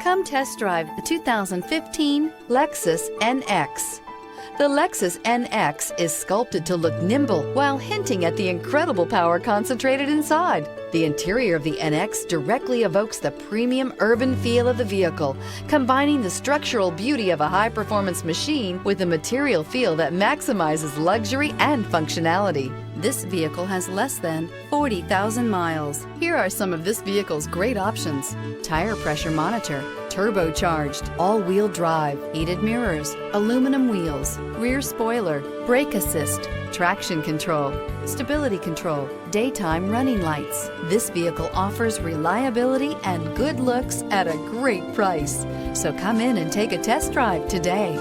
Come test drive the 2015 Lexus NX. The Lexus NX is sculpted to look nimble while hinting at the incredible power concentrated inside. The interior of the NX directly evokes the premium urban feel of the vehicle, combining the structural beauty of a high-performance machine with a material feel that maximizes luxury and functionality. This vehicle has less than 40,000 miles. Here are some of this vehicle's great options: tire pressure monitor, turbocharged, all-wheel drive, heated mirrors, aluminum wheels, rear spoiler, brake assist, traction control, stability control, daytime running lights. This vehicle offers reliability and good looks at a great price. So come in and take a test drive today.